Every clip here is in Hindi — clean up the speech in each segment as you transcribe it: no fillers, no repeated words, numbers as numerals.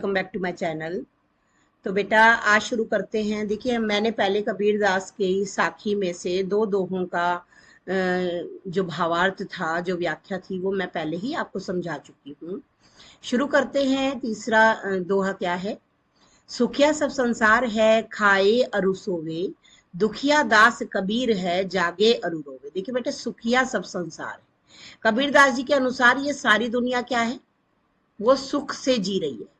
Welcome back to my channel. तो बेटा आज शुरू करते हैं। देखिए मैंने पहले कबीरदास के साखी में से दो दोहों का जो भावार्थ था, जो व्याख्या थी, वो मैं पहले ही आपको समझा चुकी हूँ। शुरू करते हैं। तीसरा दोहा क्या है? सुखिया सब संसार है, खाए अरु सोवे, दुखिया दास कबीर है, जागे अरु रोवे। देखिए बेटे, सुखिया सब संसार है। कबीरदास जी के अनुसार ये सारी दुनिया क्या है? वो सुख से जी रही है।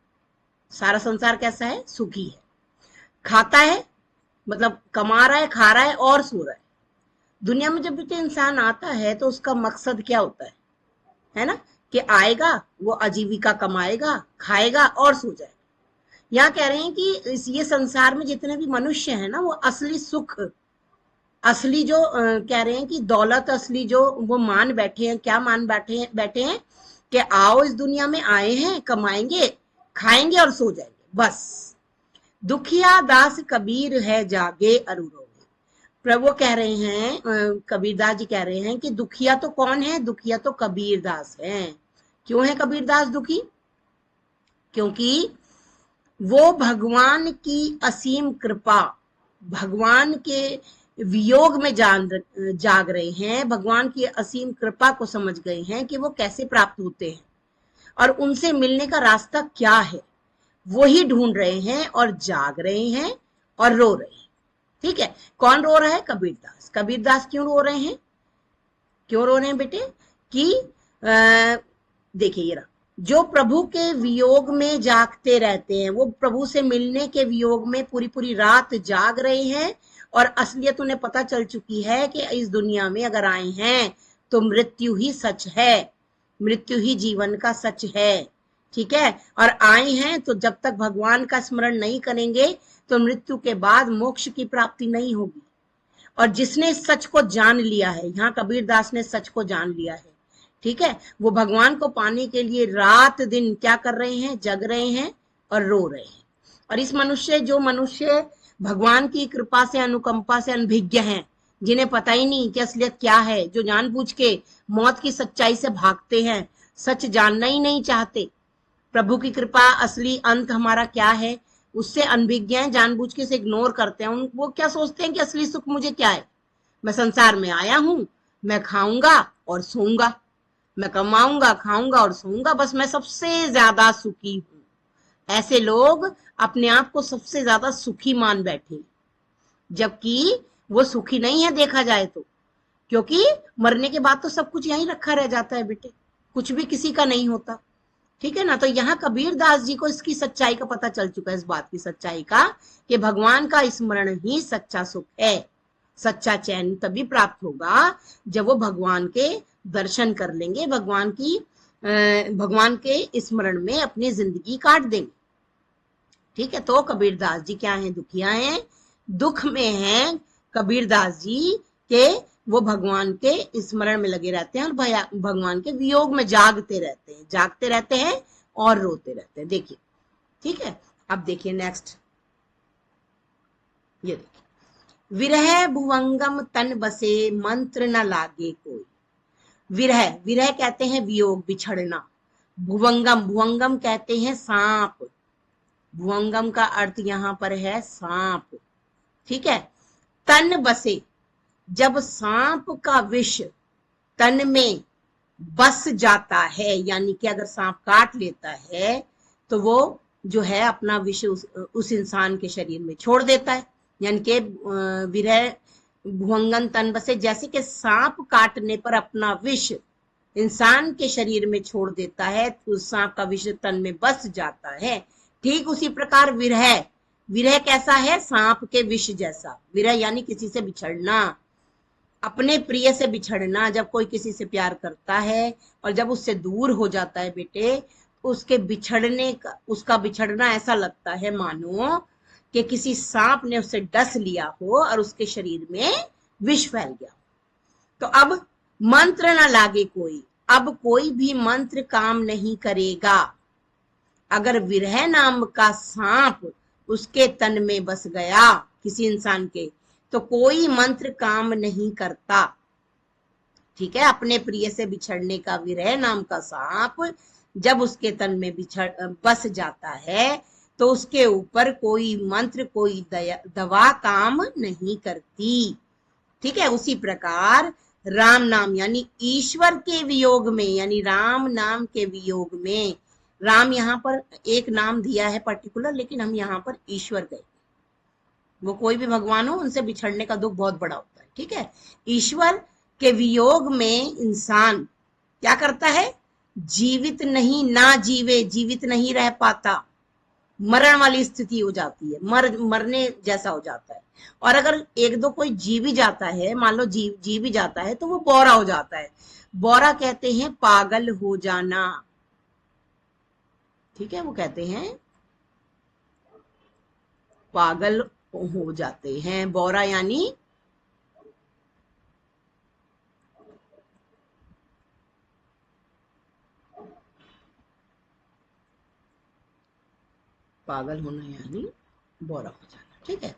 सारा संसार कैसा है? सुखी है। खाता है मतलब कमा रहा है, खा रहा है और सो रहा है। दुनिया में जब भी इंसान आता है तो उसका मकसद क्या होता है ना? कि आएगा, वो आजीविका कमाएगा, खाएगा और सो जाएगा। यहाँ कह रहे हैं कि ये संसार में जितने भी मनुष्य हैं ना, वो असली सुख, असली जो कह रहे हैं कि दौलत, असली जो वो मान बैठे हैं। क्या मान बैठे हैं कि आओ इस दुनिया में आए हैं, कमाएंगे, खाएंगे और सो जाएंगे, बस। दुखिया दास कबीर है, जागे अरु रोवे। प्रभु कह रहे हैं, कबीरदास जी कह रहे हैं कि दुखिया तो कौन है? दुखिया तो कबीरदास हैं। क्यों है कबीरदास दुखी? क्योंकि वो भगवान की असीम कृपा, भगवान के वियोग में जाग रहे हैं। भगवान की असीम कृपा को समझ गए हैं कि वो कैसे प्राप्त होते हैं और उनसे मिलने का रास्ता क्या है, वो ही ढूंढ रहे हैं और जाग रहे हैं और रो रहे हैं। ठीक है, कौन रो रहा है? कबीरदास। कबीरदास क्यों रो रहे हैं? क्यों रो रहे हैं बेटे? कि देखिए ये रहा, जो प्रभु के वियोग में जागते रहते हैं, वो प्रभु से मिलने के वियोग में पूरी पूरी रात जाग रहे हैं और असलियत उन्हें पता चल चुकी है कि इस दुनिया में अगर आए हैं तो मृत्यु ही सच है, मृत्यु ही जीवन का सच है। ठीक है, और आए हैं तो जब तक भगवान का स्मरण नहीं करेंगे तो मृत्यु के बाद मोक्ष की प्राप्ति नहीं होगी। और जिसने सच को जान लिया है, यहाँ कबीरदास ने सच को जान लिया है, ठीक है, वो भगवान को पाने के लिए रात दिन क्या कर रहे हैं? जग रहे हैं और रो रहे हैं। और इस जो मनुष्य भगवान की कृपा से, अनुकंपा से अनभिज्ञ हैं, जिन्हें पता ही नहीं कि असलियत क्या है, जो जानबूझ के मौत की सच्चाई से भागते हैं, सच जानना ही नहीं चाहते, प्रभु की कृपा, असली अंत हमारा क्या है, उससे अनभिज्ञ हैं, जानबूझ के से इग्नोर करते हैं। वो क्या सोचते हैं कि असली सुख मुझे क्या है? मैं संसार में आया हूं, मैं खाऊंगा और सोऊंगा, मैं कमाऊंगा, खाऊंगा और सोऊंगा, बस मैं सबसे ज्यादा सुखी हूं। ऐसे लोग अपने आप को सबसे ज्यादा सुखी मान बैठे, जबकि वो सुखी नहीं है देखा जाए तो। क्योंकि मरने के बाद तो सब कुछ यहीं रखा रह जाता है बेटे, कुछ भी किसी का नहीं होता। ठीक है ना? तो यहाँ कबीरदास जी को इसकी सच्चाई का पता चल चुका है, इस बात की सच्चाई का, कि भगवान का स्मरण ही सच्चा सुख है। सच्चा चैन तभी प्राप्त होगा जब वो भगवान के दर्शन कर लेंगे, भगवान के स्मरण में अपनी जिंदगी काट देंगे। ठीक है, तो कबीरदास जी क्या हैं? दुखिया हैं, दुख में हैं कबीरदास जी के। वो भगवान के स्मरण में लगे रहते हैं और भगवान के वियोग में जागते रहते हैं और रोते रहते हैं। देखिए, ठीक है, अब देखिए नेक्स्ट, ये देखिए, विरह भुवंगम तन बसे, मंत्र न लागे कोई। विरह, विरह कहते हैं वियोग, बिछड़ना। भुवंगम, भुवंगम कहते हैं सांप। भुवंगम का अर्थ यहां पर है सांप। ठीक है, तन बसे, जब सांप का विष तन में बस जाता है, यानी कि अगर सांप काट लेता है तो वो जो है अपना विष उस इंसान के शरीर में छोड़ देता है। यानी कि विरह भुवंगन तन बसे, जैसे कि सांप काटने पर अपना विष इंसान के शरीर में छोड़ देता है, तो उस सांप का विष तन में बस जाता है। ठीक उसी प्रकार विरह, विरह कैसा है? सांप के विष जैसा। विरह यानी किसी से बिछड़ना, अपने प्रिय से बिछड़ना। जब कोई किसी से प्यार करता है और जब उससे दूर हो जाता है बेटे, उसके बिछड़ने का, उसका बिछड़ना ऐसा लगता है मानो कि किसी सांप ने उसे डस लिया हो और उसके शरीर में विष फैल गया। तो अब मंत्र ना लागे कोई, अब कोई भी मंत्र काम नहीं करेगा। अगर विरह नाम का सांप उसके तन में बस गया किसी इंसान के, तो कोई मंत्र काम नहीं करता। ठीक है, अपने प्रिय से बिछड़ने का विरह नाम का सांप जब उसके तन में बस जाता है तो उसके ऊपर कोई मंत्र कोई दवा काम नहीं करती। ठीक है, उसी प्रकार राम नाम यानी ईश्वर के वियोग में, यानी राम नाम के वियोग में, राम यहाँ पर एक नाम दिया है पर्टिकुलर, लेकिन हम यहाँ पर ईश्वर गए, वो कोई भी भगवान हो उनसे बिछड़ने का दुख बहुत बड़ा होता है। ठीक है, ईश्वर के वियोग में इंसान क्या करता है, जीवित नहीं, ना जीवे, जीवित नहीं रह पाता, मरण वाली स्थिति हो जाती है, मरने जैसा हो जाता है। और अगर एक दो कोई जी भी जाता है, मान लो जी भी जाता है, तो वो बौरा हो जाता है। बौरा कहते हैं पागल हो जाना। ठीक है, वो कहते हैं पागल हो जाते हैं, बौरा यानी पागल होना यानी बौरा हो जाना। ठीक है,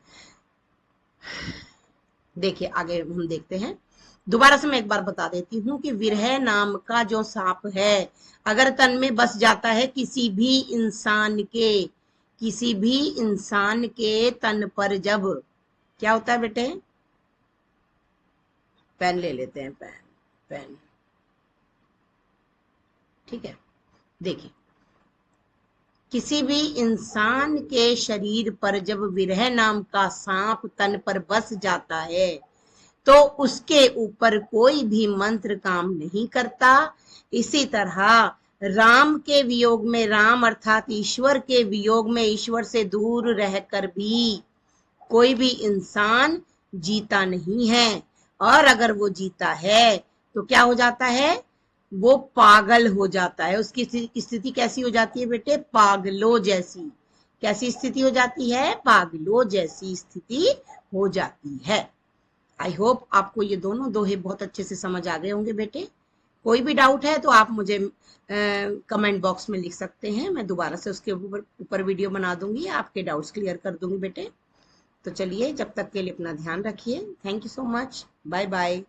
देखिए आगे हम देखते हैं। दोबारा से मैं एक बार बता देती हूँ कि विरह नाम का जो सांप है, अगर तन में बस जाता है किसी भी इंसान के तन पर, जब क्या होता है बेटे, पेन ले लेते हैं, पेन। ठीक है, देखिए किसी भी इंसान के शरीर पर जब विरह नाम का सांप तन पर बस जाता है तो उसके ऊपर कोई भी मंत्र काम नहीं करता। इसी तरह राम के वियोग में, राम अर्थात ईश्वर के वियोग में, ईश्वर से दूर रहकर भी कोई भी इंसान जीता नहीं है। और अगर वो जीता है तो क्या हो जाता है, वो पागल हो जाता है। उसकी स्थिति कैसी हो जाती है बेटे, पागलों जैसी। कैसी स्थिति हो जाती है, पागलों जैसी स्थिति हो जाती है। आई होप आपको ये दोनों दोहे बहुत अच्छे से समझ आ गए होंगे बेटे। कोई भी डाउट है तो आप मुझे कमेंट बॉक्स में लिख सकते हैं, मैं दोबारा से उसके ऊपर वीडियो बना दूंगी, आपके डाउट्स क्लियर कर दूंगी बेटे। तो चलिए, जब तक के लिए अपना ध्यान रखिए। Thank you so much, bye bye.